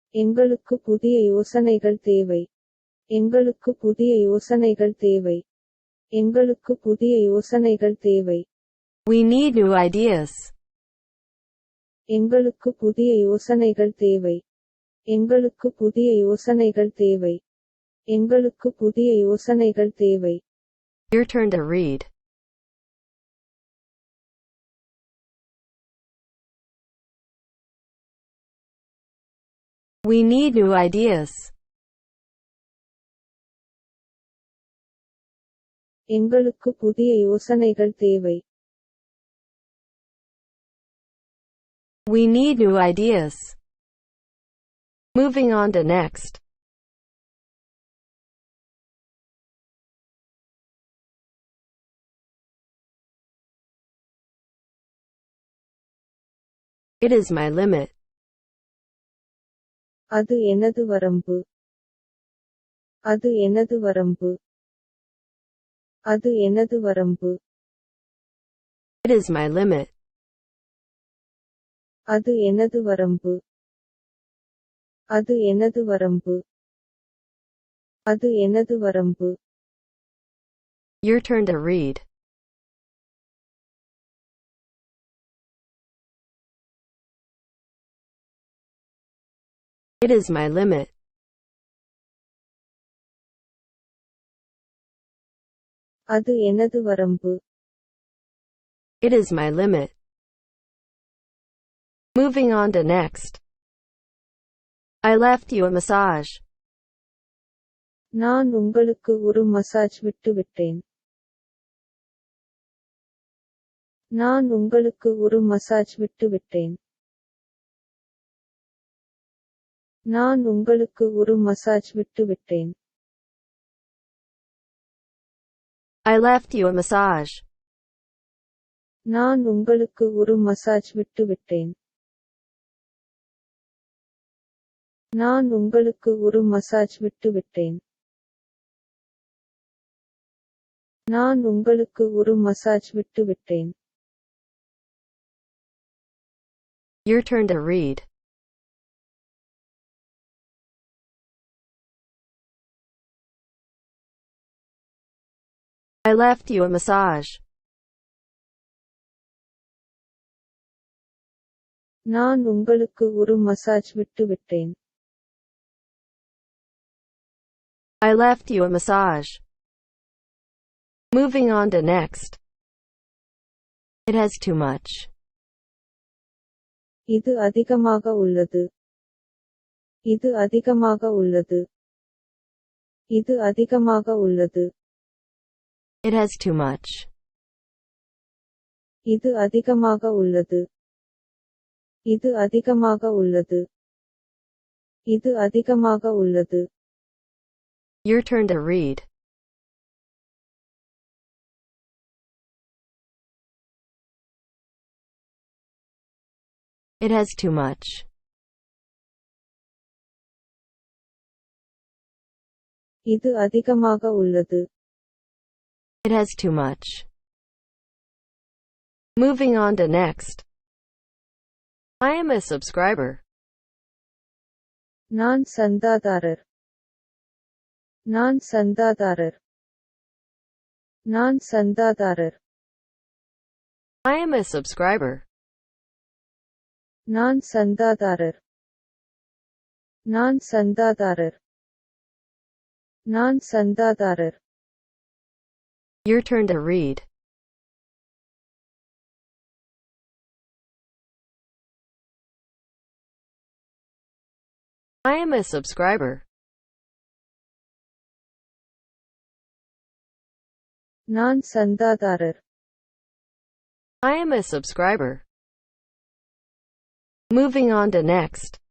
எங்களுக்கு புதிய யோசனைகள் தேவை. எங்களுக்கு புதிய யோசனைகள் தேவை. எங்களுக்கு புதிய யோசனைகள் தேவை. We need new ideas. எங்களுக்கு புதிய யோசனைகள் தேவை. எங்களுக்கு புதிய யோசனைகள் தேவை. எங்களுக்கு புதிய யோசனைகள் தேவை. Your turn to read. We need new ideas. எங்களுக்கு புதிய யோசனைகள் தேவை. We need new ideas. Moving on to next. It is my limit. அது எனது வரம்பு. அது எனது வரம்பு. அது எனது வரம்பு. It is my limit. அது எனது வரம்பு. அது எனது வரம்பு. அது எனது வரம்பு. Your turn to read. It is my limit. அது எனது வரம்பு. It is my limit. Moving on to next. I left you a massage. நான் உங்களுக்கு ஒரு மசாஜ் விட்டுவிட்டேன். நான் உங்களுக்கு ஒரு மசாஜ் விட்டுவிட்டேன். நான் உங்களுக்கு ஒரு மசாஜ் விட்டுவிட்டேன். I left you a massage. நான் உங்களுக்கு ஒரு மசாஜ் விட்டுவிட்டேன். நான் உங்களுக்கு ஒரு மசாஜ் விட்டுவிட்டேன். நான் உங்களுக்கு ஒரு மசாஜ் விட்டுவிட்டேன். Your turn to read. I left you a massage. நான் உங்களுக்கு ஒரு மசாஜ் விட்டுவிட்டேன். I left you a massage. Moving on to next. It has too much. இது அதிகமாக உள்ளது. இது அதிகமாக உள்ளது. இது அதிகமாக உள்ளது. It has too much. இது அதிகமாக உள்ளது. இது அதிகமாக உள்ளது. இது அதிகமாக உள்ளது. Your turn to read. It has too much. இது அதிகமாக உள்ளது. It has too much. Moving on to next. I am a subscriber. நான் சந்தாதாரர். நான் சந்தாதாரர். நான் சந்தாதாரர். I am a subscriber. நான் சந்தாதாரர். நான் சந்தாதாரர். நான் சந்தாதாரர். Your turn to read. I am a subscriber. நான் சந்தாதாரர். I am a subscriber. Moving on to next.